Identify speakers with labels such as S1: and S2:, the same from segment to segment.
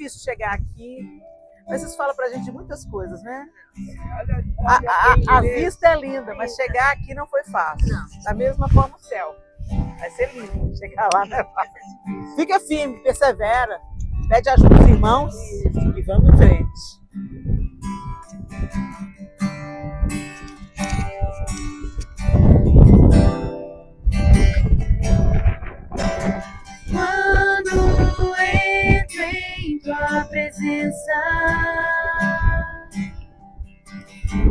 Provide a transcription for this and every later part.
S1: difícil chegar aqui, mas isso fala pra gente de muitas coisas, né? A vista é linda, mas chegar aqui não foi fácil. Da mesma forma o céu. Vai ser lindo, chegar lá não é fácil. Fica firme, persevera, pede ajuda dos irmãos e vamos em frente.
S2: Quando entro em tua presença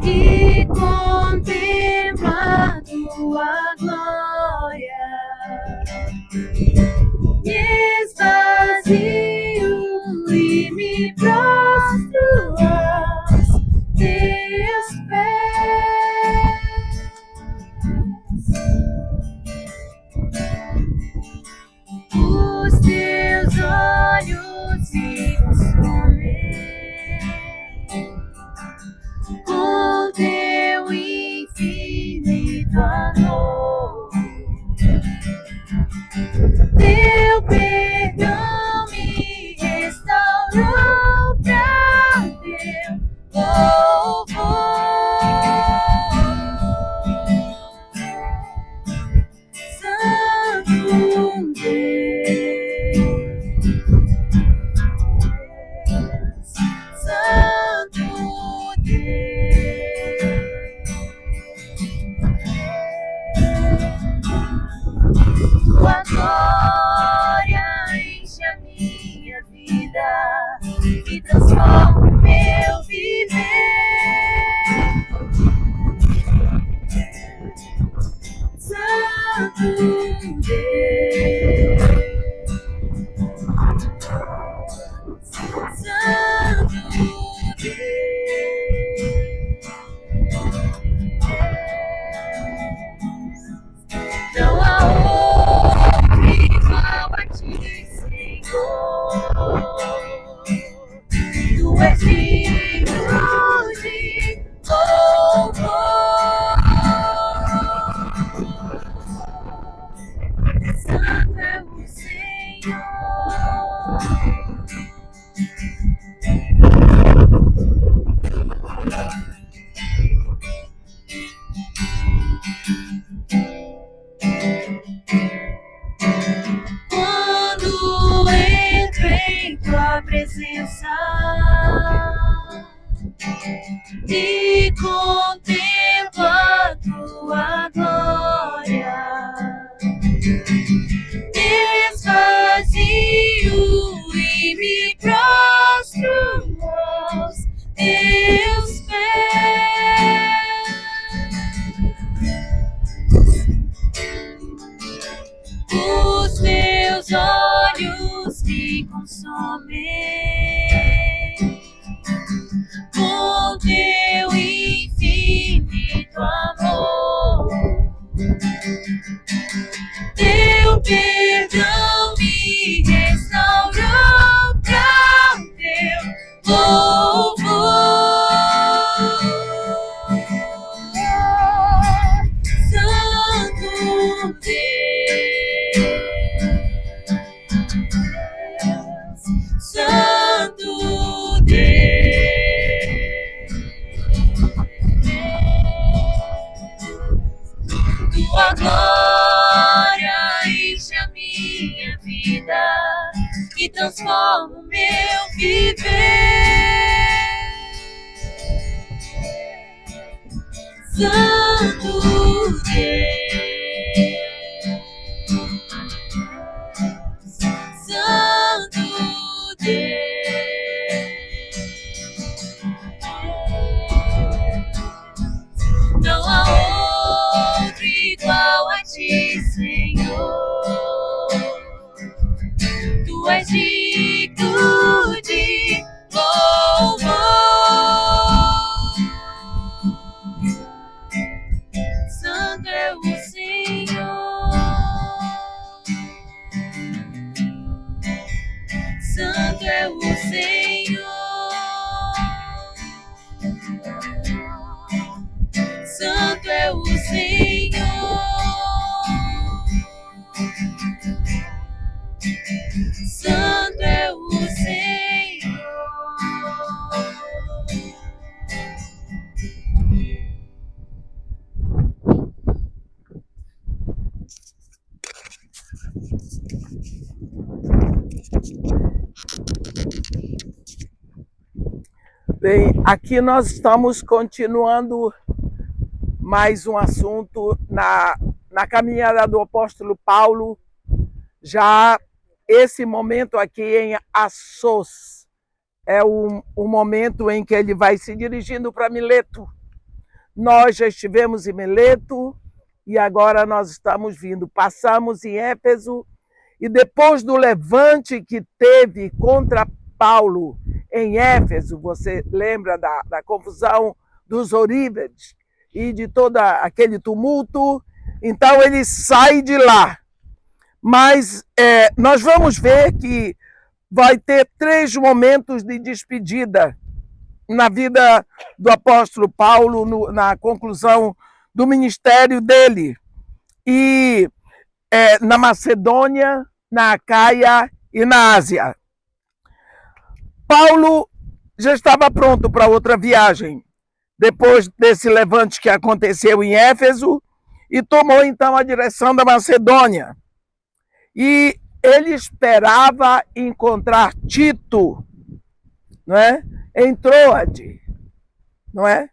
S2: e contemplo a tua glória, me esvazio e me prostro aos teus pés. Os teus olhos me consomem com teu infinito amor. Teu perdão me restaurou pra teu louvor. Santo Deus, Santo Deus, tua glória enche a minha vida e transforma o meu viver. Santo Deus, Santo Deus, não há outro igual a ti, Senhor. Tu és digno de louvor. Santo é o Senhor. Quando entro em tua presença e contemplo a tua glória, esvazio e me prostro aos teus pés. Os teus olhos me consomem com teu infinito amor. Teu perdão me restaurou pra teu louvor. Santo Deus, Santo Deus, tua glória enche a minha vida e transforma o meu viver. Santo Deus, Santo Deus, não há outro igual a ti, Senhor. Tu és digno de louvor. Santo é o Senhor. Santo é o Senhor. Santo é o Senhor.
S3: Bem, aqui nós estamos continuando mais um assunto na caminhada do apóstolo Paulo, já esse momento aqui em Assos, é o momento em que ele vai se dirigindo para Mileto. Nós já estivemos em Mileto e agora nós estamos vindo, passamos em Éfeso, e depois do levante que teve contra Paulo em Éfeso, você lembra da confusão dos orívedes e de todo aquele tumulto, então ele sai de lá. Mas nós vamos ver que vai ter 3 momentos de despedida na vida do apóstolo Paulo, na conclusão do ministério dele. E na Macedônia, na Acaia e na Ásia. Paulo já estava pronto para outra viagem, depois desse levante que aconteceu em Éfeso, e tomou então a direção da Macedônia. E ele esperava encontrar Tito, não é? Em Troade, não é?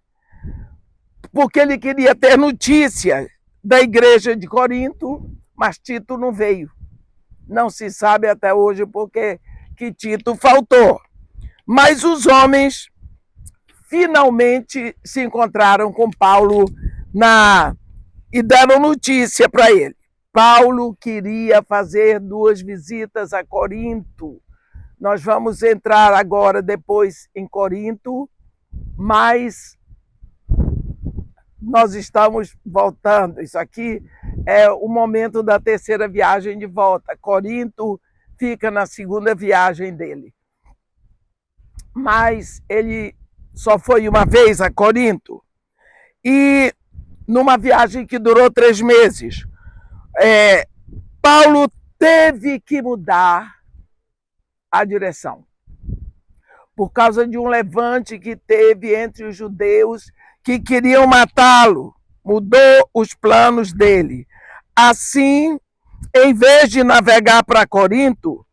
S3: Porque ele queria ter notícia da igreja de Corinto, mas Tito não veio. Não se sabe até hoje porque que Tito faltou. Mas os homens finalmente se encontraram com Paulo e deram notícia para ele. Paulo queria fazer 2 visitas a Corinto. Nós vamos entrar agora depois em Corinto, mas nós estamos voltando. Isso aqui é o momento da 3ª viagem de volta. Corinto fica na 2ª viagem dele. Mas ele só foi uma vez a Corinto, e numa viagem que durou 3 meses. Paulo teve que mudar a direção, por causa de um levante que teve entre os judeus que queriam matá-lo. Mudou os planos dele. Assim, em vez de navegar para Corinto,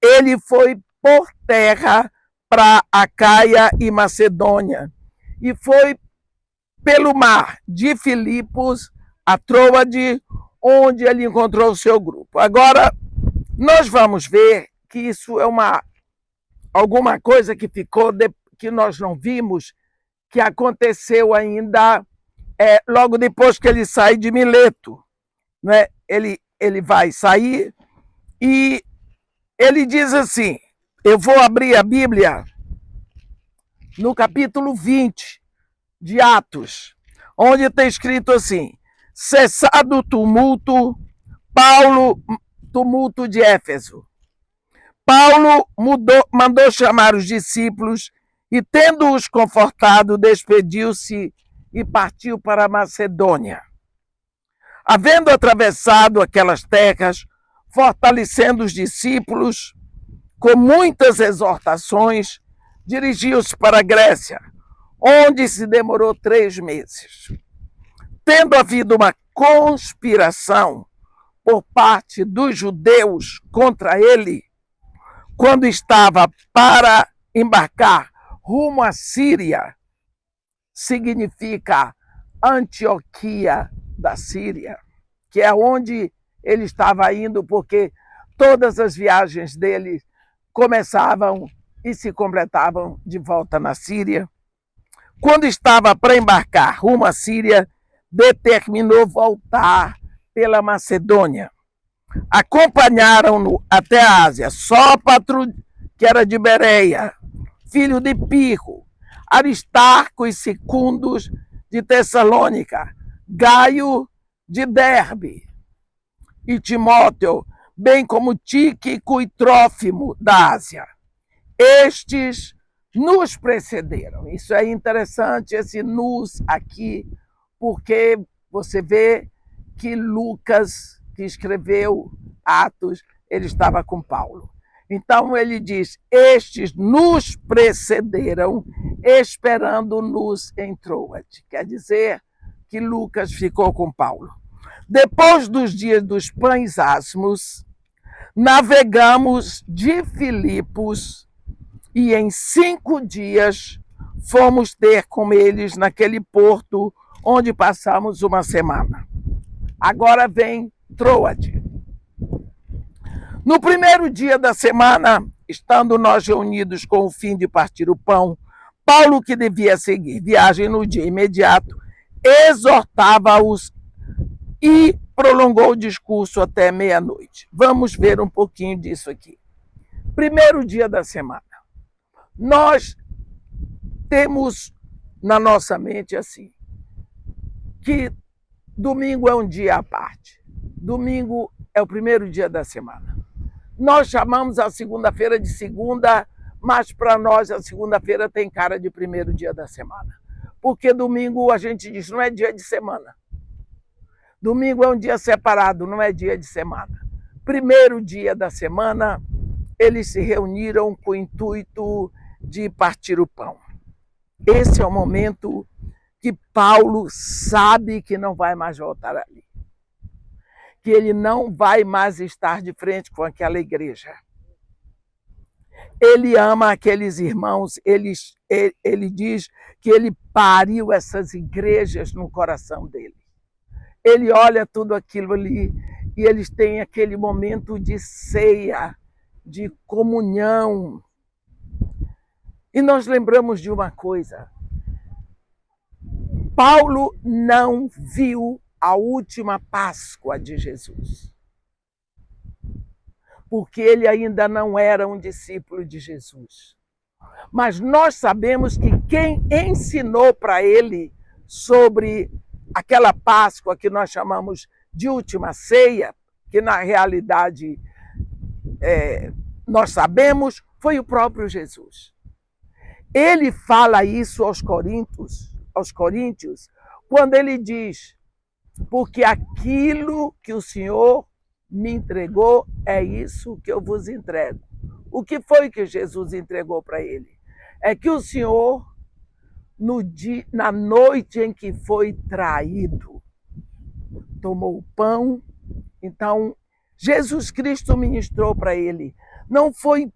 S3: ele foi por terra para Acaia e Macedônia, e foi pelo mar de Filipos a Troade, onde ele encontrou o seu grupo. Agora, nós vamos ver que isso é alguma coisa que ficou, que nós não vimos, que aconteceu ainda logo depois que ele sai de Mileto. Não é? Ele vai sair e ele diz assim, eu vou abrir a Bíblia no capítulo 20 de Atos, onde está escrito assim, cessado o tumulto, tumulto de Éfeso. Paulo mandou chamar os discípulos e, tendo-os confortado, despediu-se e partiu para a Macedônia. Havendo atravessado aquelas terras, fortalecendo os discípulos, com muitas exortações, dirigiu-se para a Grécia, onde se demorou 3 meses. Tendo havido uma conspiração por parte dos judeus contra ele, quando estava para embarcar rumo à Síria, significa Antioquia da Síria, que é onde ele estava indo, porque todas as viagens dele começavam e se completavam de volta na Síria. Quando estava para embarcar rumo à Síria, determinou voltar pela Macedônia. Acompanharam-no até a Ásia Sópatro, que era de Bereia, filho de Pirro, Aristarco e Secundos de Tessalônica, Gaio de Derbe e Timóteo, bem como Tíquico e Trófimo da Ásia. Estes nos precederam. Isso é interessante, esse nos aqui, porque você vê que Lucas, que escreveu Atos, ele estava com Paulo. Então ele diz, estes nos precederam, esperando-nos em Troade. Quer dizer que Lucas ficou com Paulo. Depois dos dias dos pães asmos, navegamos de Filipos e em 5 dias fomos ter com eles naquele porto onde passamos uma semana. Agora vem Troade. No primeiro dia da semana, estando nós reunidos com o fim de partir o pão, Paulo, que devia seguir viagem no dia imediato, exortava-os e prolongou o discurso até meia-noite. Vamos ver um pouquinho disso aqui. Primeiro dia da semana. Nós temos na nossa mente assim, que domingo é um dia à parte. Domingo é o primeiro dia da semana. Nós chamamos a segunda-feira de segunda, mas para nós a segunda-feira tem cara de primeiro dia da semana. Porque domingo a gente diz, não é dia de semana. Domingo é um dia separado, não é dia de semana. Primeiro dia da semana, eles se reuniram com o intuito de partir o pão. Esse é o momento que Paulo sabe que não vai mais voltar ali. Que ele não vai mais estar de frente com aquela igreja. Ele ama aqueles irmãos, ele diz que ele pariu essas igrejas no coração dele. Ele olha tudo aquilo ali e eles têm aquele momento de ceia, de comunhão. E nós lembramos de uma coisa. Paulo não viu a última Páscoa de Jesus. Porque ele ainda não era um discípulo de Jesus. Mas nós sabemos que quem ensinou para ele sobre aquela Páscoa que nós chamamos de última ceia, que na realidade nós sabemos, foi o próprio Jesus. Ele fala isso aos coríntios, quando ele diz, porque aquilo que o Senhor me entregou é isso que eu vos entrego. O que foi que Jesus entregou para ele? É que o Senhor, na noite em que foi traído, tomou o pão. Então, Jesus Cristo ministrou para ele. Não foi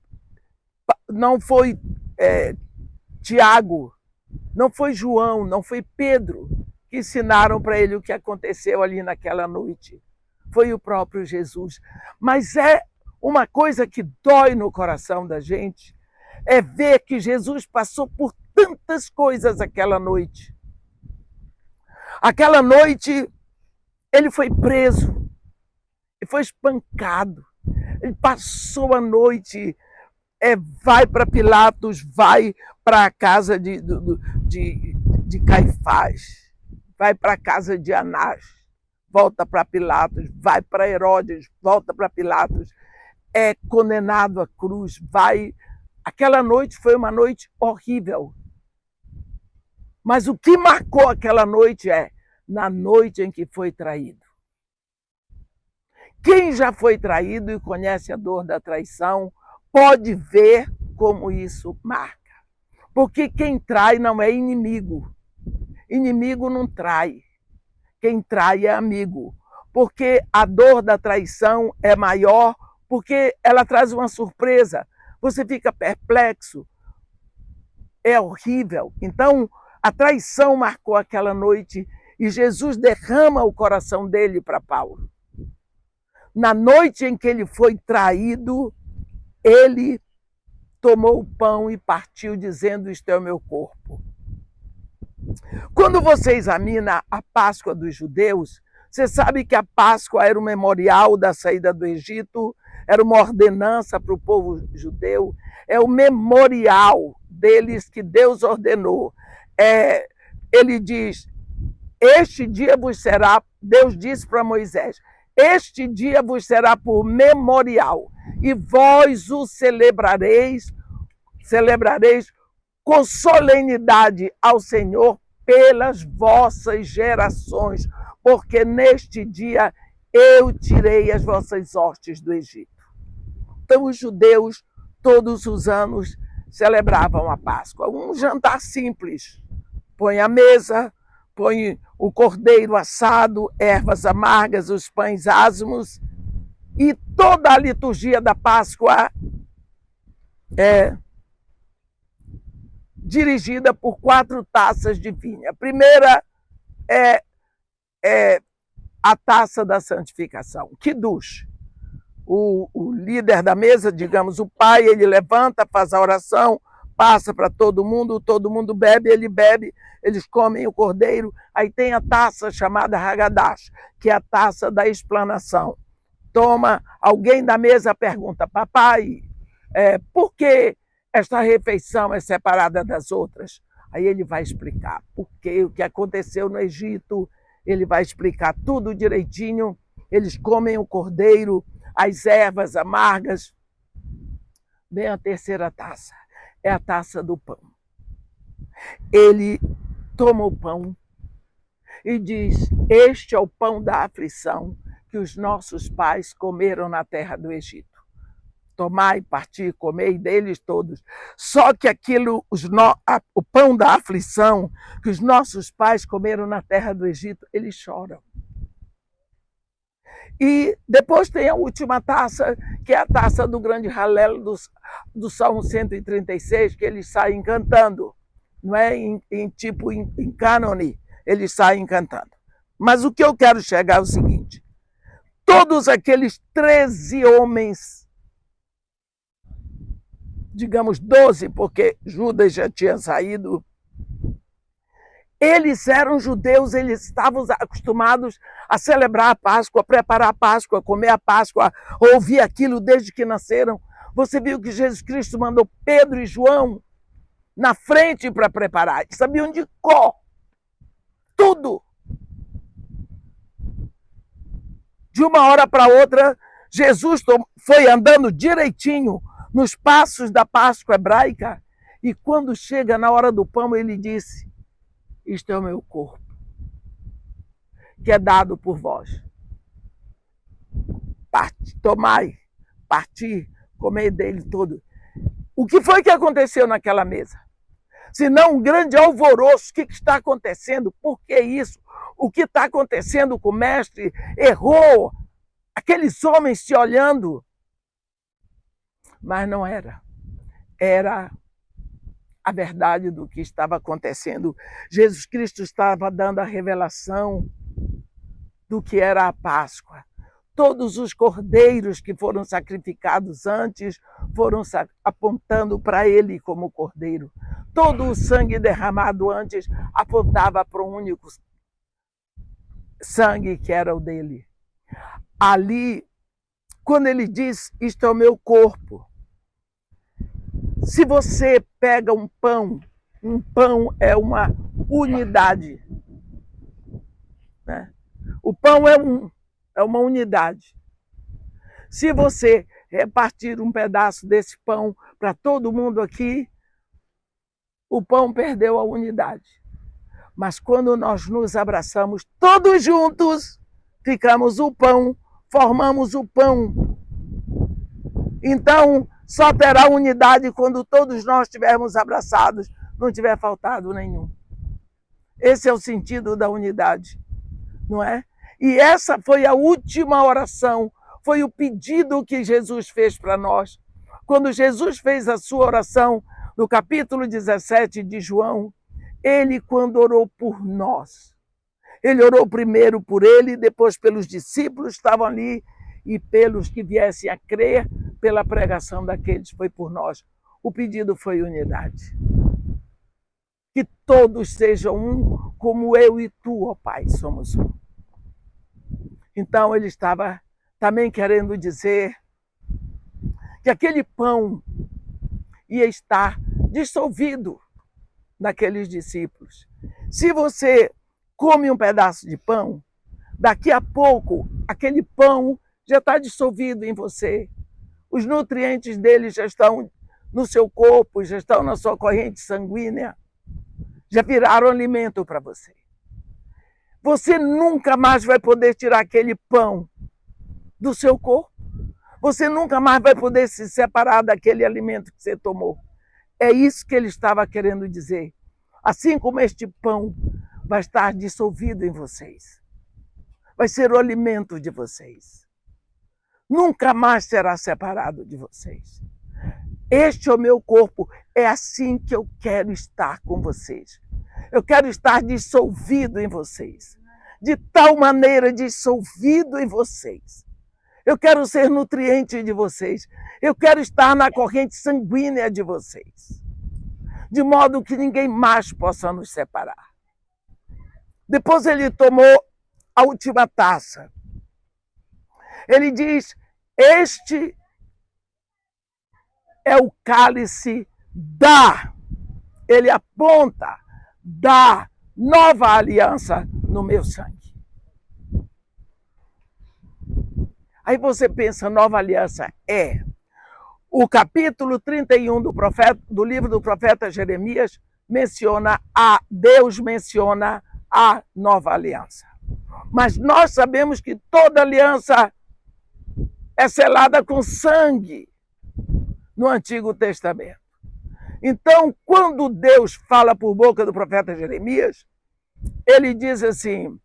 S3: Tiago, não foi João, não foi Pedro que ensinaram para ele o que aconteceu ali naquela noite. Foi o próprio Jesus. Mas é uma coisa que dói no coração da gente, é ver que Jesus passou por tantas coisas aquela noite. Aquela noite, ele foi preso, ele foi espancado, ele passou a noite, vai para Pilatos, vai para a casa de Caifás, vai para a casa de Anás, volta para Pilatos, vai para Herodes, volta para Pilatos, é condenado à cruz, vai. Aquela noite foi uma noite horrível. Mas o que marcou aquela noite na noite em que foi traído. Quem já foi traído e conhece a dor da traição, pode ver como isso marca. Porque quem trai não é inimigo. Inimigo não trai. Quem trai é amigo. Porque a dor da traição é maior, porque ela traz uma surpresa. Você fica perplexo. É horrível. Então, a traição marcou aquela noite e Jesus derrama o coração dele para Paulo. Na noite em que ele foi traído, ele tomou o pão e partiu dizendo, isto é o meu corpo. Quando você examina a Páscoa dos judeus, você sabe que a Páscoa era o memorial da saída do Egito, era uma ordenança para o povo judeu, é o memorial deles que Deus ordenou. Ele diz, este dia vos será, Deus disse para Moisés, este dia vos será por memorial, e vós o celebrareis com solenidade ao Senhor pelas vossas gerações, porque neste dia eu tirei as vossas hostes do Egito. Então os judeus todos os anos celebravam a Páscoa, um jantar simples, põe a mesa, põe o cordeiro assado, ervas amargas, os pães asmos, e toda a liturgia da Páscoa é dirigida por 4 taças de vinho. A primeira é a taça da santificação, Kiddush. O líder da mesa, digamos, o pai, ele levanta, faz a oração, passa para todo mundo bebe, eles comem o cordeiro. Aí tem a taça chamada Hagadash, que é a taça da explanação. Alguém da mesa pergunta: papai, por que esta refeição é separada das outras? Aí ele vai explicar porque o que aconteceu no Egito, ele vai explicar tudo direitinho. Eles comem o cordeiro, as ervas amargas. Vem a terceira taça, é a taça do pão. Ele toma o pão e diz: este é o pão da aflição que os nossos pais comeram na terra do Egito. Tomai, partir, comei deles todos. Só que o pão da aflição que os nossos pais comeram na terra do Egito, eles choram. E depois tem a última taça, que é a taça do grande Halel do Salmo 136, que eles saem cantando. Não é em cânone, eles saem cantando. Mas o que eu quero chegar é o seguinte: todos aqueles 13 homens, digamos 12, porque Judas já tinha saído, eles eram judeus, eles estavam acostumados a celebrar a Páscoa, a preparar a Páscoa, a comer a Páscoa, a ouvir aquilo desde que nasceram. Você viu que Jesus Cristo mandou Pedro e João na frente para preparar. Eles sabiam de cor tudo. De uma hora para outra, Jesus foi andando direitinho nos passos da Páscoa hebraica, e quando chega na hora do pão, ele disse: isto é o meu corpo, que é dado por vós. Tomai, parti, comei dele todo. O que foi que aconteceu naquela mesa? Senão um grande alvoroço. O que está acontecendo? Por que isso? O que está acontecendo com o mestre? Errou. Aqueles homens se olhando. Mas não era. Era a verdade do que estava acontecendo. Jesus Cristo estava dando a revelação do que era a Páscoa. Todos os cordeiros que foram sacrificados antes foram apontando para ele como cordeiro. Todo o sangue derramado antes apontava para um único sangue, que era o dele. Ali, quando ele diz: isto é o meu corpo. Se você pega um pão é uma unidade. Né? O pão é uma unidade. Se você repartir um pedaço desse pão para todo mundo aqui, o pão perdeu a unidade. Mas quando nós nos abraçamos todos juntos, ficamos o pão, formamos o pão. Então, só terá unidade quando todos nós estivermos abraçados, não tiver faltado nenhum. Esse é o sentido da unidade, não é? E essa foi a última oração, foi o pedido que Jesus fez para nós. Quando Jesus fez a sua oração, no capítulo 17 de João, ele, quando orou por nós, ele orou primeiro por ele, depois pelos discípulos que estavam ali e pelos que viessem a crer pela pregação daqueles, foi por nós. O pedido foi unidade. Que todos sejam um, como eu e tu, ó Pai, somos um. Então ele estava também querendo dizer que aquele pão ia estar dissolvido naqueles discípulos. Se você come um pedaço de pão, daqui a pouco aquele pão já está dissolvido em você. Os nutrientes dele já estão no seu corpo, já estão na sua corrente sanguínea, já viraram alimento para você. Você nunca mais vai poder tirar aquele pão do seu corpo. Você nunca mais vai poder se separar daquele alimento que você tomou. É isso que ele estava querendo dizer. Assim como este pão vai estar dissolvido em vocês, vai ser o alimento de vocês. Nunca mais será separado de vocês. Este é o meu corpo. É assim que eu quero estar com vocês. Eu quero estar dissolvido em vocês. De tal maneira dissolvido em vocês. Eu quero ser nutriente de vocês. Eu quero estar na corrente sanguínea de vocês. De modo que ninguém mais possa nos separar. Depois ele tomou a última taça. Ele diz: este é o cálice ele aponta, da nova aliança no meu sangue. Aí você pensa, nova aliança é o capítulo 31 do livro do profeta Jeremias Deus menciona a nova aliança. Mas nós sabemos que toda aliança é selada com sangue no Antigo Testamento. Então, quando Deus fala por boca do profeta Jeremias, ele diz assim: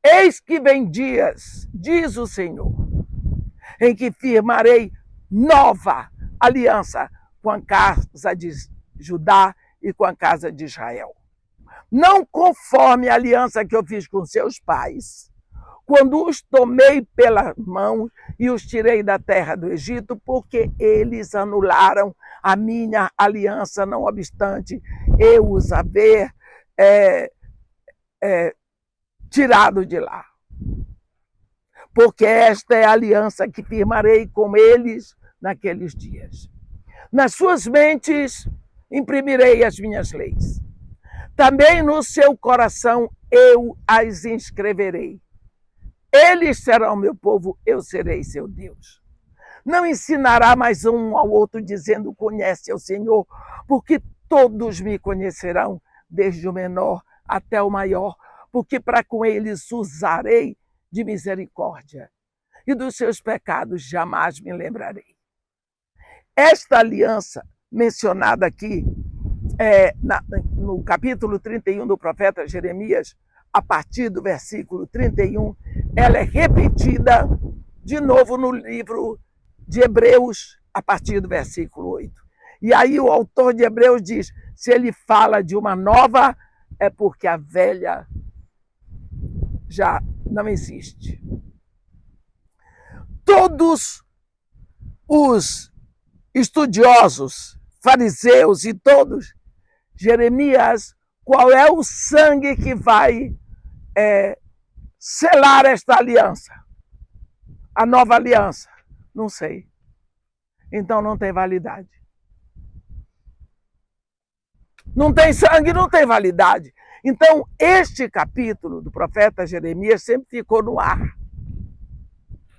S3: eis que vem dias, diz o Senhor, em que firmarei nova aliança com a casa de Judá e com a casa de Israel. Não conforme a aliança que eu fiz com seus pais, quando os tomei pela mão e os tirei da terra do Egito, porque eles anularam a minha aliança, não obstante eu os haver tirado de lá. Porque esta é a aliança que firmarei com eles naqueles dias. Nas suas mentes imprimirei as minhas leis. Também no seu coração eu as inscreverei. Eles serão meu povo, eu serei seu Deus. Não ensinará mais um ao outro dizendo: conhece o Senhor, porque todos me conhecerão, desde o menor até o maior, porque para com eles usarei de misericórdia, e dos seus pecados jamais me lembrarei. Esta aliança mencionada aqui, no capítulo 31 do profeta Jeremias, a partir do versículo 31, ela é repetida de novo no livro de Hebreus, a partir do versículo 8. E aí o autor de Hebreus diz: se ele fala de uma nova, é porque a velha já não existe. Todos os estudiosos, fariseus e todos, Jeremias, qual é o sangue que vai selar esta aliança? A nova aliança? Não sei. Então não tem validade. Não tem sangue, não tem validade. Então, este capítulo do profeta Jeremias sempre ficou no ar.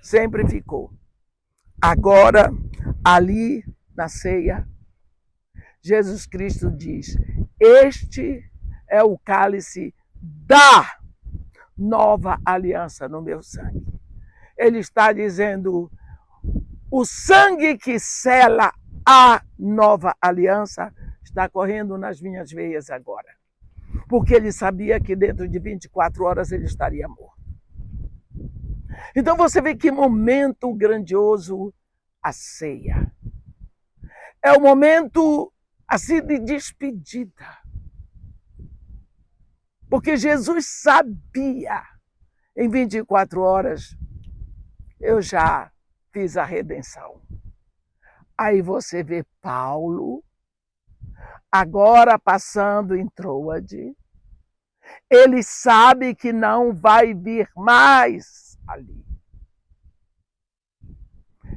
S3: Sempre ficou. Agora, ali na ceia, Jesus Cristo diz: este é o cálice da nova aliança no meu sangue. Ele está dizendo: o sangue que sela a nova aliança está correndo nas minhas veias agora. Porque ele sabia que dentro de 24 horas ele estaria morto. Então você vê que momento grandioso a ceia. É o momento assim de despedida. Porque Jesus sabia, em 24 horas, eu já fiz a redenção. Aí você vê Paulo, agora passando em Troade, ele sabe que não vai vir mais ali.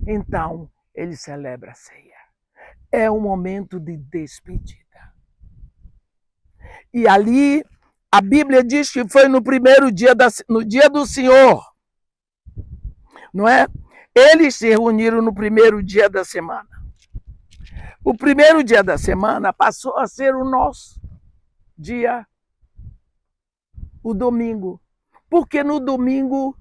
S3: Então, ele celebra a ceia. É um momento de despedida. E ali, a Bíblia diz que foi no primeiro dia, no dia do Senhor, não é? Eles se reuniram no primeiro dia da semana. O primeiro dia da semana passou a ser o nosso dia, o domingo. Porque no domingo,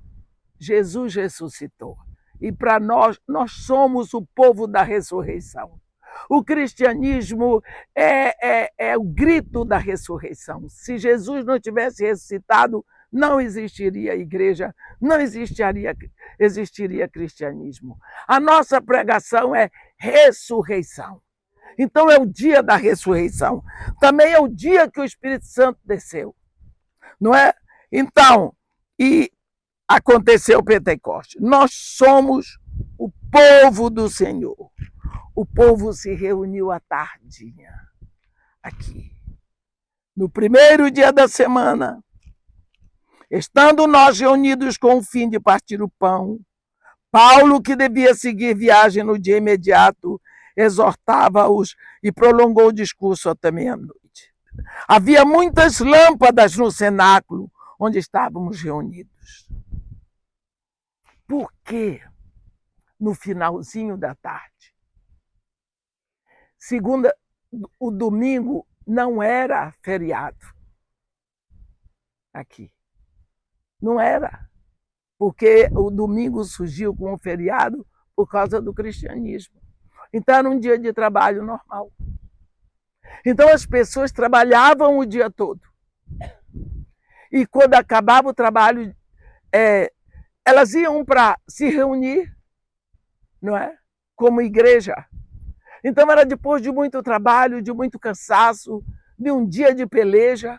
S3: Jesus ressuscitou. E para nós somos o povo da ressurreição. O cristianismo é o grito da ressurreição. Se Jesus não tivesse ressuscitado, não existiria igreja, não existiria cristianismo. A nossa pregação é ressurreição. Então é o dia da ressurreição. Também é o dia que o Espírito Santo desceu. Não é? Então, e aconteceu o Pentecostes. Nós somos o povo do Senhor. O povo se reuniu à tardinha aqui. No primeiro dia da semana, estando nós reunidos com o fim de partir o pão, Paulo, que devia seguir viagem no dia imediato, exortava-os e prolongou o discurso até meia-noite. Havia muitas lâmpadas no cenáculo onde estávamos reunidos. Por que no finalzinho da tarde? Segunda, o domingo não era feriado aqui. Não era. Porque o domingo surgiu como feriado por causa do cristianismo. Então era um dia de trabalho normal. Então as pessoas trabalhavam o dia todo. E quando acabava o trabalho, elas iam para se reunir, não é? Como igreja. Então era depois de muito trabalho, de muito cansaço, de um dia de peleja.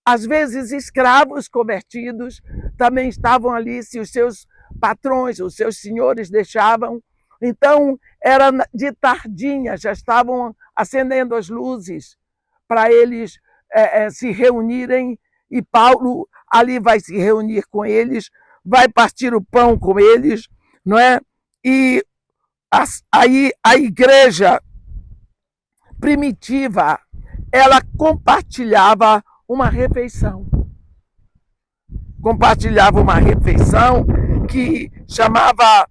S3: Às vezes escravos convertidos também estavam ali, se os seus patrões, os seus senhores deixavam. Então era de tardinha, já estavam acendendo as luzes para eles se reunirem, e Paulo ali vai se reunir com eles, vai partir o pão com eles, não é? E aí a igreja primitiva, ela compartilhava uma refeição. Compartilhava uma refeição que chamava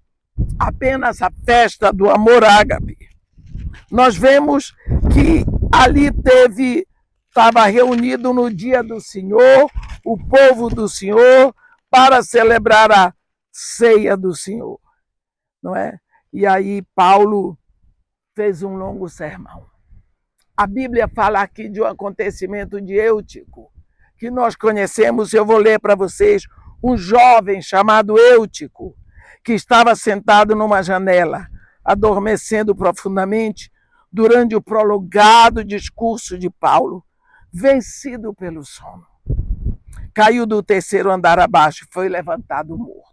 S3: apenas a festa do amor ágape. Nós vemos que ali estava reunido no dia do Senhor, o povo do Senhor, para celebrar a ceia do Senhor, não é? E aí Paulo fez um longo sermão. A Bíblia fala aqui de um acontecimento de Eutico, que nós conhecemos. Eu vou ler para vocês. Um jovem chamado Eutico, que estava sentado numa janela, adormecendo profundamente durante o prolongado discurso de Paulo, vencido pelo sono. Caiu do terceiro andar abaixo e foi levantado morto.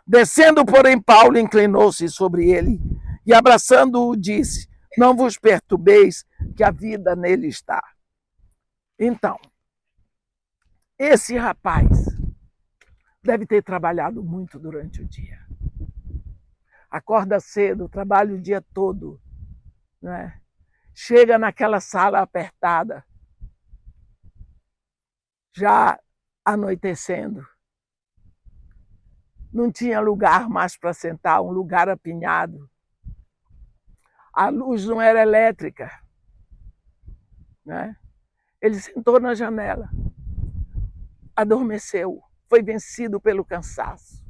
S3: Descendo, porém, Paulo inclinou-se sobre ele e, abraçando-o, disse: não vos perturbeis, que a vida nele está. Então, esse rapaz deve ter trabalhado muito durante o dia. Acorda cedo, trabalha o dia todo, né? Chega naquela sala apertada, já anoitecendo. Não tinha lugar mais para sentar, um lugar apinhado. A luz não era elétrica, né? Ele sentou na janela, adormeceu, foi vencido pelo cansaço.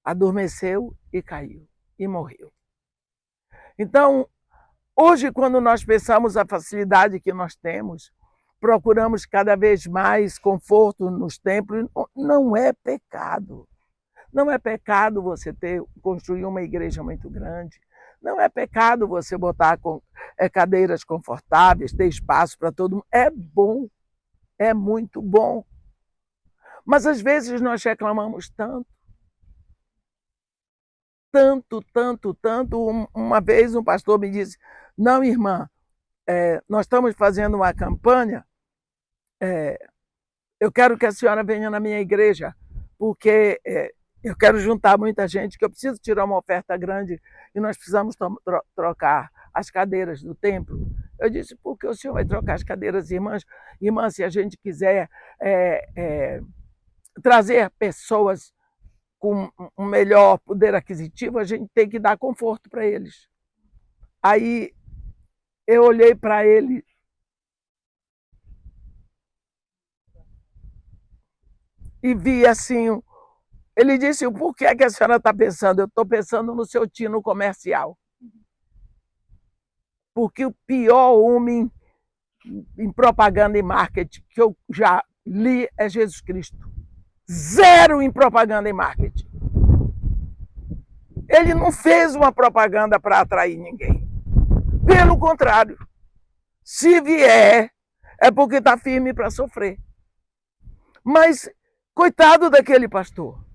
S3: Adormeceu e caiu, e morreu. Então, hoje, quando nós pensamos a facilidade que nós temos, procuramos cada vez mais conforto nos templos, não é pecado. Não é pecado você construir uma igreja muito grande. Não é pecado você botar cadeiras confortáveis, ter espaço para todo mundo. É bom, é muito bom. Mas às vezes nós reclamamos tanto. Uma vez um pastor me disse: não, irmã, nós estamos fazendo uma campanha, eu quero que a senhora venha na minha igreja, porque eu quero juntar muita gente, que eu preciso tirar uma oferta grande e nós precisamos trocar as cadeiras do templo. Eu disse: por que o senhor vai trocar as cadeiras, irmãs? Irmã, se a gente quiser trazer pessoas com um melhor poder aquisitivo, a gente tem que dar conforto para eles. Aí eu olhei para ele e vi assim, ele disse: por que é que a senhora está pensando? Eu estou pensando no seu tino comercial. Porque o pior homem em propaganda e marketing que eu já li é Jesus Cristo. Zero em propaganda e marketing. Ele não fez uma propaganda para atrair ninguém. Pelo contrário, se vier, é porque está firme para sofrer. Mas, coitado daquele pastor.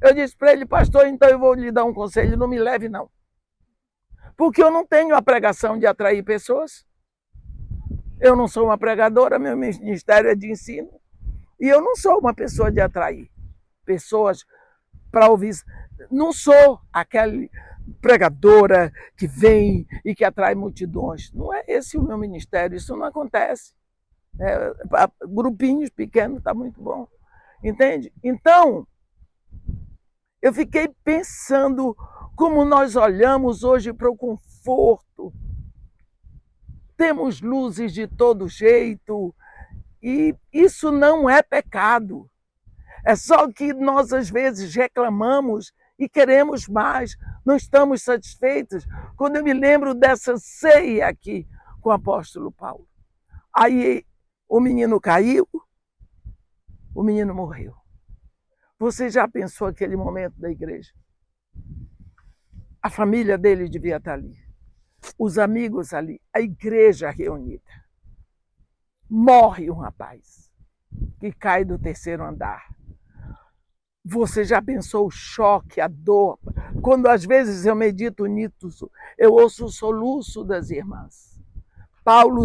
S3: Eu disse para ele, pastor, então eu vou lhe dar um conselho, não me leve não. Porque eu não tenho a pregação de atrair pessoas. Eu não sou uma pregadora, meu ministério é de ensino. E eu não sou uma pessoa de atrair pessoas para ouvir. Não sou aquela pregadora que vem e que atrai multidões. Não é esse o meu ministério, isso não acontece. Grupinhos pequenos está muito bom. Entende? Então, eu fiquei pensando como nós olhamos hoje para o conforto. Temos luzes de todo jeito e isso não é pecado. É só que nós, às vezes, reclamamos e queremos mais, não estamos satisfeitos. Quando eu me lembro dessa ceia aqui com o apóstolo Paulo, aí o menino caiu, o menino morreu. Você já pensou aquele momento da igreja? A família dele devia estar ali, os amigos ali, a igreja reunida. Morre um rapaz que cai do terceiro andar. Você já pensou o choque, a dor? Quando às vezes eu medito nisso, eu ouço o soluço das irmãs. Paulo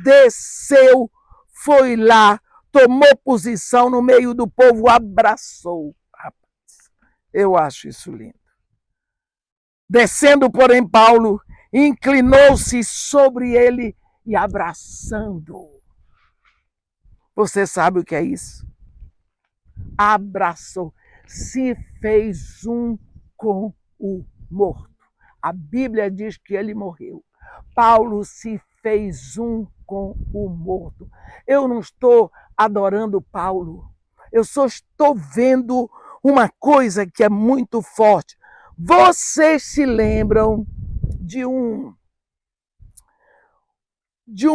S3: desceu, foi lá, tomou posição no meio do povo, abraçou. Rapaz, eu acho isso lindo. Descendo, porém, Paulo inclinou-se sobre ele e abraçando. Você sabe o que é isso? Abraçou, se fez um com o morto. A Bíblia diz que ele morreu. Paulo se fez um com o morto. Eu não estou adorando Paulo. Eu só estou vendo uma coisa que é muito forte. Vocês se lembram de um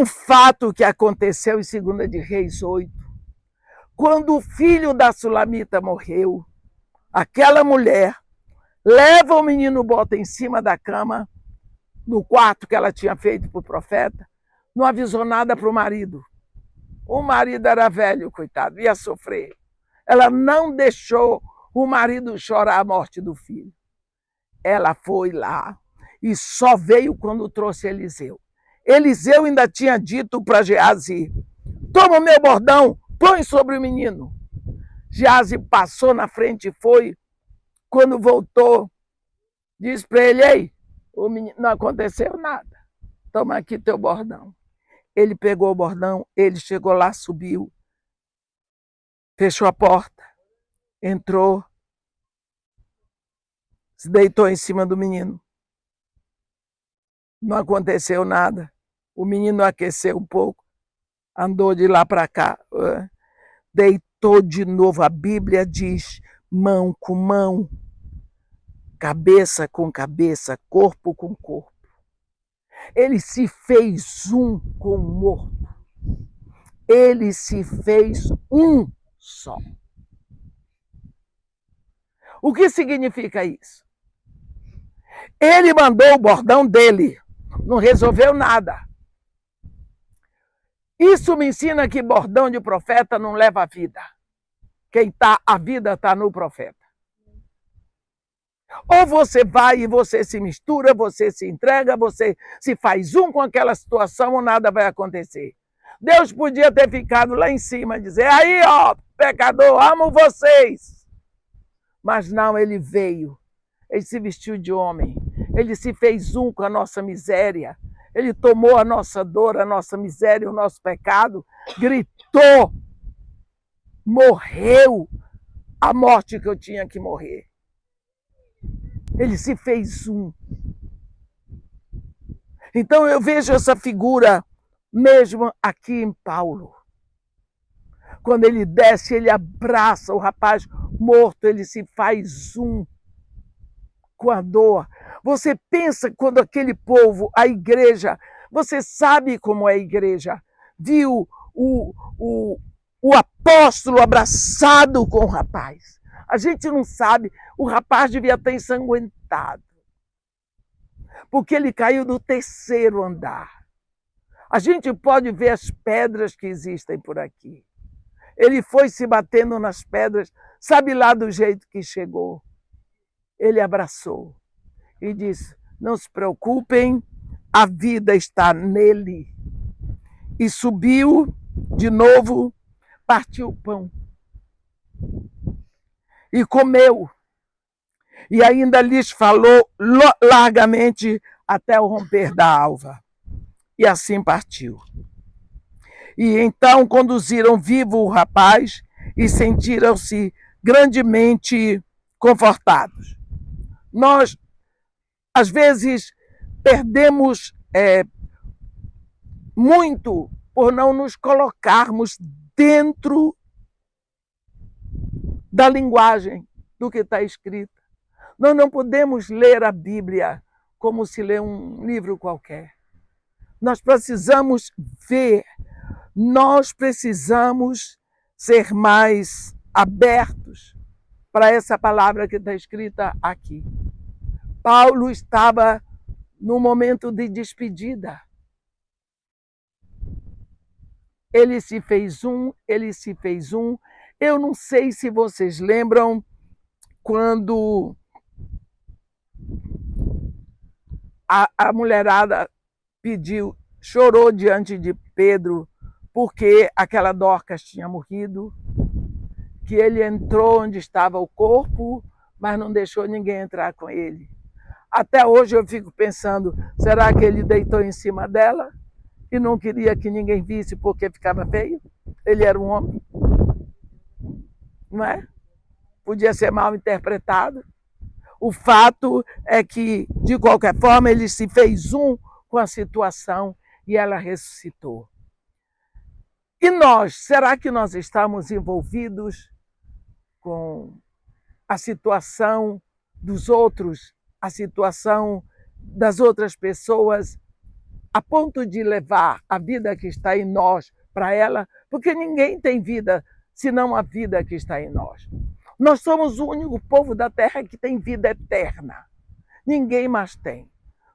S3: fato que aconteceu em 2 de Reis 8? Quando o filho da Sulamita morreu, aquela mulher leva o menino, bota em cima da cama, no quarto que ela tinha feito para o profeta, não avisou nada para o marido. O marido era velho, coitado, ia sofrer. Ela não deixou o marido chorar a morte do filho. Ela foi lá e só veio quando trouxe Eliseu. Eliseu ainda tinha dito para Geazi, toma o meu bordão, põe sobre o menino. Geazi passou na frente e foi. Quando voltou, disse para ele, ei, o menino, não aconteceu nada. Toma aqui teu bordão. Ele pegou o bordão, ele chegou lá, subiu, fechou a porta, entrou, se deitou em cima do menino. Não aconteceu nada. O menino aqueceu um pouco, andou de lá para cá, deitou de novo. A Bíblia diz, mão com mão, cabeça com cabeça, corpo com corpo. Ele se fez um com o morto. Ele se fez um só. O que significa isso? Ele mandou o bordão dele, não resolveu nada. Isso me ensina que bordão de profeta não leva a vida. A vida está no profeta. Ou você vai e você se mistura, você se entrega, você se faz um com aquela situação ou nada vai acontecer. Deus podia ter ficado lá em cima e dizer, aí ó, pecador, amo vocês. Mas não, ele veio, ele se vestiu de homem, ele se fez um com a nossa miséria, ele tomou a nossa dor, a nossa miséria, o nosso pecado, gritou, morreu a morte que eu tinha que morrer. Ele se fez um. Então eu vejo essa figura mesmo aqui em Paulo. Quando ele desce, ele abraça o rapaz morto, ele se faz um com a dor. Você pensa quando aquele povo, a igreja, você sabe como é a igreja, viu o apóstolo abraçado com o rapaz. A gente não sabe, o rapaz devia estar sepultado, porque ele caiu do 3º andar. A gente pode ver as pedras que existem por aqui. Ele foi se batendo nas pedras, sabe lá do jeito que chegou. Ele abraçou e disse: não se preocupem, a vida está nele. E subiu de novo, partiu o pão e comeu. E ainda lhes falou largamente até o romper da alva. E assim partiu. E então conduziram vivo o rapaz e sentiram-se grandemente confortados. Nós, às vezes, perdemos muito por não nos colocarmos dentro da linguagem do que está escrito. Nós não podemos ler a Bíblia como se lê um livro qualquer. Nós precisamos ver, nós precisamos ser mais abertos para essa palavra que está escrita aqui. Paulo estava no momento de despedida. Ele se fez um. Eu não sei se vocês lembram quando a mulherada chorou diante de Pedro porque aquela Dorcas tinha morrido, que ele entrou onde estava o corpo, mas não deixou ninguém entrar com ele. Até hoje eu fico pensando, será que ele deitou em cima dela e não queria que ninguém visse porque ficava feio? Ele era um homem, não é? Podia ser mal interpretado. O fato é que, de qualquer forma, ele se fez um com a situação e ela ressuscitou. E nós, será que nós estamos envolvidos com a situação dos outros, a situação das outras pessoas, a ponto de levar a vida que está em nós para ela? Porque ninguém tem vida senão a vida que está em nós. Nós somos o único povo da terra que tem vida eterna. Ninguém mais tem.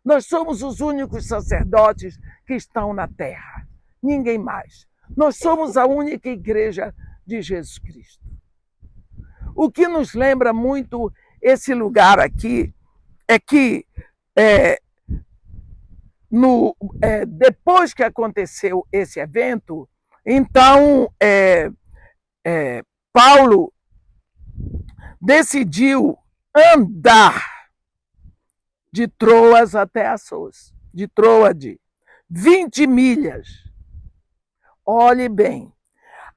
S3: Nós somos os únicos sacerdotes que estão na terra. Ninguém mais. Nós somos a única igreja de Jesus Cristo. O que nos lembra muito esse lugar aqui é que depois que aconteceu esse evento, então Paulo decidiu andar de Troas até Assos, de Troade, 20 milhas. Olhe bem,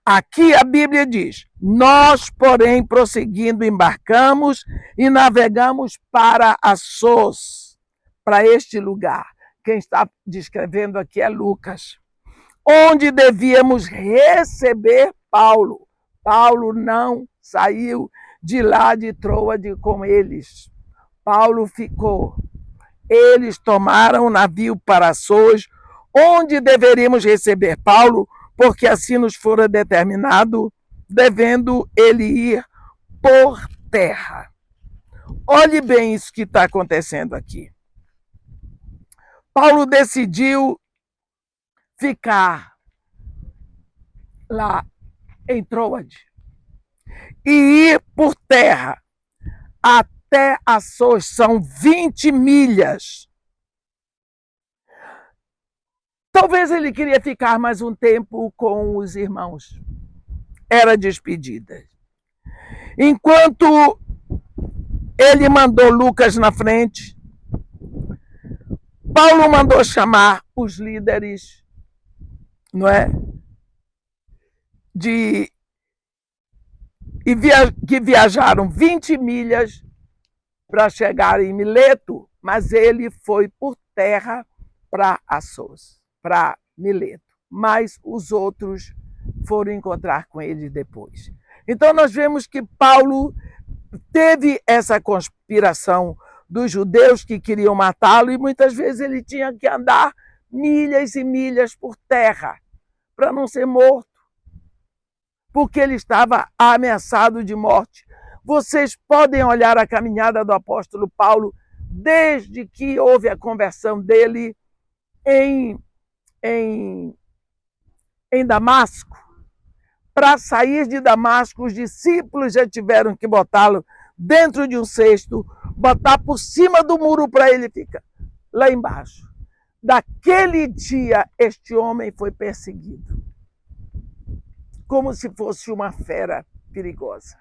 S3: aqui a Bíblia diz: nós, porém, prosseguindo, embarcamos e navegamos para Assos, para este lugar. Quem está descrevendo aqui é Lucas, onde devíamos receber Paulo. Paulo não saiu de lá de Troade com eles. Paulo ficou. Eles tomaram o navio para Assos, onde deveríamos receber Paulo, porque assim nos fora determinado, devendo ele ir por terra. Olhe bem isso que está acontecendo aqui. Paulo decidiu ficar lá em Troade e ir por terra até Assos, são 20 milhas. Talvez ele queria ficar mais um tempo com os irmãos. Era despedida. Enquanto ele mandou Lucas na frente, Paulo mandou chamar os líderes, não é? Que viajaram 20 milhas para chegar em Mileto, mas ele foi por terra para Assos, para Mileto. Mas os outros foram encontrar com ele depois. Então nós vemos que Paulo teve essa conspiração dos judeus que queriam matá-lo e muitas vezes ele tinha que andar milhas e milhas por terra para não ser morto, porque ele estava ameaçado de morte. Vocês podem olhar a caminhada do apóstolo Paulo desde que houve a conversão dele em Damasco. Para sair de Damasco, os discípulos já tiveram que botá-lo dentro de um cesto, botar por cima do muro para ele ficar lá embaixo. Daquele dia, este homem foi perseguido, como se fosse uma fera perigosa.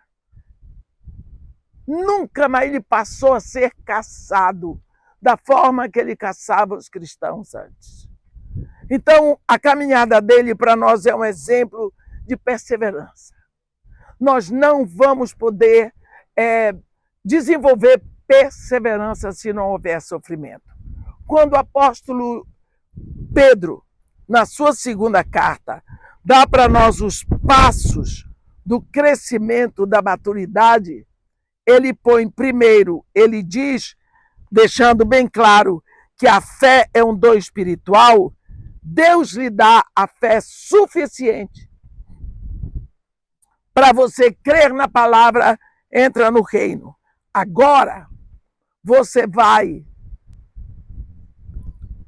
S3: Nunca mais ele passou a ser caçado da forma que ele caçava os cristãos antes. Então, a caminhada dele para nós é um exemplo de perseverança. Nós não vamos poder desenvolver perseverança se não houver sofrimento. Quando o apóstolo Pedro, na sua segunda carta, dá para nós os passos do crescimento da maturidade, ele põe primeiro, ele diz, deixando bem claro que a fé é um dom espiritual, Deus lhe dá a fé suficiente para você crer na palavra, entra no reino. Agora, você vai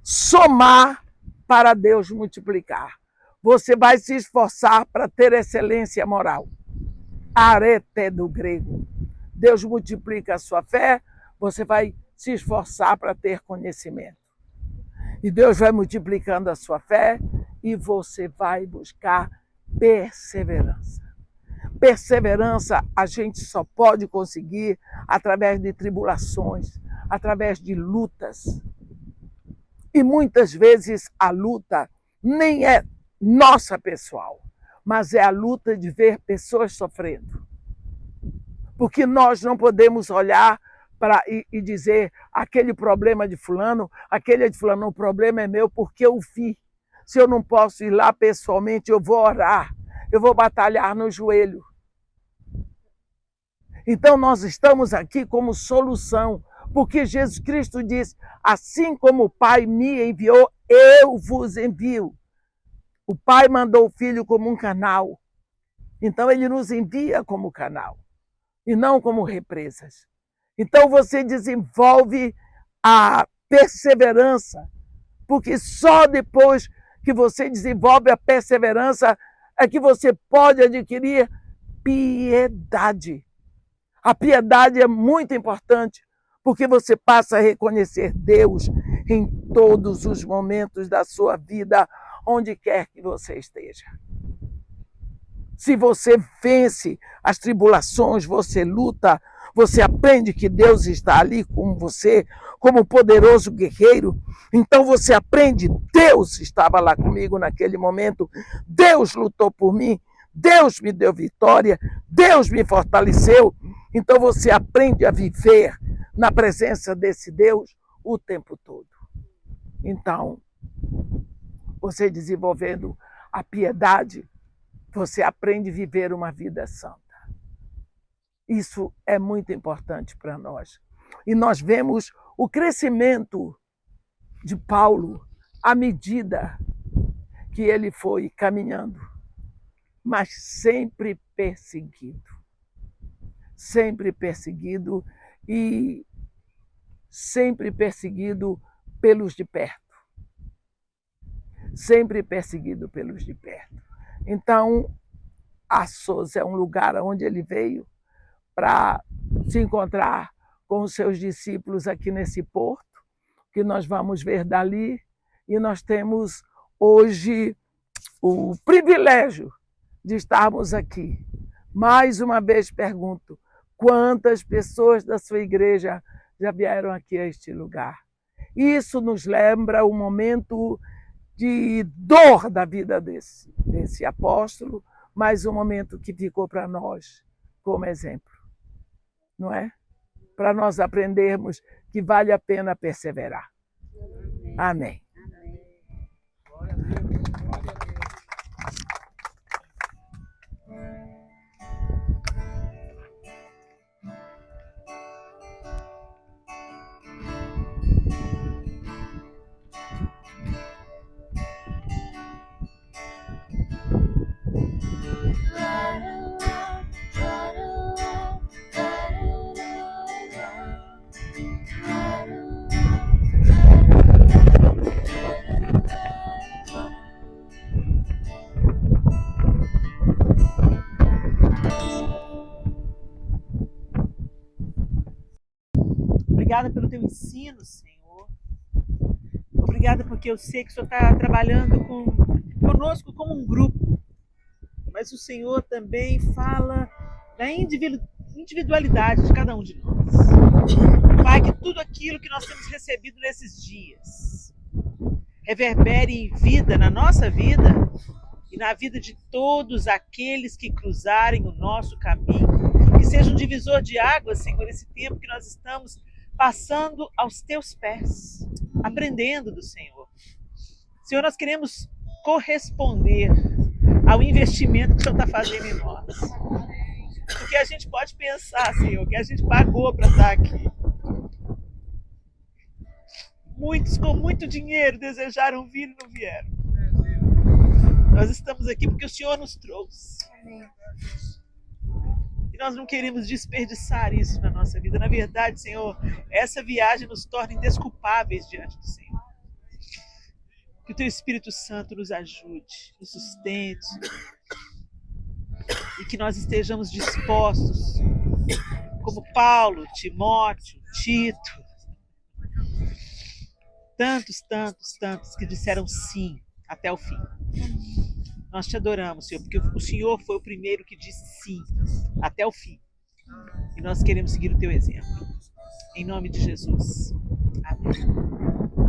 S3: somar para Deus multiplicar. Você vai se esforçar para ter excelência moral. Arete do grego. Deus multiplica a sua fé, você vai se esforçar para ter conhecimento. E Deus vai multiplicando a sua fé e você vai buscar perseverança. Perseverança a gente só pode conseguir através de tribulações, através de lutas. E muitas vezes a luta nem é nossa pessoal, mas é a luta de ver pessoas sofrendo. Porque nós não podemos olhar e dizer aquele problema de fulano, aquele de fulano, o problema é meu porque eu vi. Se eu não posso ir lá pessoalmente, eu vou orar, eu vou batalhar no joelho. Então nós estamos aqui como solução, porque Jesus Cristo diz, assim como o Pai me enviou, eu vos envio. O Pai mandou o Filho como um canal, então ele nos envia como canal, e não como represas. Então você desenvolve a perseverança, porque só depois que você desenvolve a perseverança é que você pode adquirir piedade. A piedade é muito importante, porque você passa a reconhecer Deus em todos os momentos da sua vida, onde quer que você esteja. Se você vence as tribulações, você luta, você aprende que Deus está ali com você, como poderoso guerreiro. Então você aprende, Deus estava lá comigo naquele momento, Deus lutou por mim, Deus me deu vitória, Deus me fortaleceu. Então você aprende a viver na presença desse Deus o tempo todo. Então, você desenvolvendo a piedade, você aprende a viver uma vida santa. Isso é muito importante para nós. E nós vemos o crescimento de Paulo à medida que ele foi caminhando, mas sempre perseguido. Sempre perseguido e sempre perseguido pelos de perto. Sempre perseguido pelos de perto. Então, Assos é um lugar onde ele veio para se encontrar com os seus discípulos aqui nesse porto, que nós vamos ver dali, e nós temos hoje o privilégio de estarmos aqui. Mais uma vez pergunto, quantas pessoas da sua igreja já vieram aqui a este lugar? Isso nos lembra o momento de dor da vida desse apóstolo, mas um momento que ficou para nós como exemplo, não é? Para nós aprendermos que vale a pena perseverar. Amém.
S2: La
S1: Obrigada pelo teu ensino, Senhor. Obrigada porque eu sei que o Senhor está trabalhando conosco como um grupo. Mas o Senhor também fala da individualidade de cada um de nós. Pai, que tudo aquilo que nós temos recebido nesses dias reverbere em vida, na nossa vida e na vida de todos aqueles que cruzarem o nosso caminho. Que seja um divisor de águas, Senhor, esse tempo que nós estamos passando aos teus pés, aprendendo do Senhor. Senhor, nós queremos corresponder ao investimento que o Senhor está fazendo em nós. Porque a gente pode pensar, Senhor, que a gente pagou para estar aqui. Muitos com muito dinheiro desejaram vir e não vieram. Nós estamos aqui porque o Senhor nos trouxe. E nós não queremos desperdiçar isso na nossa vida. Na verdade, Senhor, essa viagem nos torna indesculpáveis diante do Senhor. Que o Teu Espírito Santo nos ajude, nos sustente. E que nós estejamos dispostos, como Paulo, Timóteo, Tito, tantos que disseram sim até o fim. Nós te adoramos, Senhor, porque o Senhor foi o primeiro que disse sim até o fim. E nós queremos seguir o teu exemplo. Em nome de Jesus. Amém.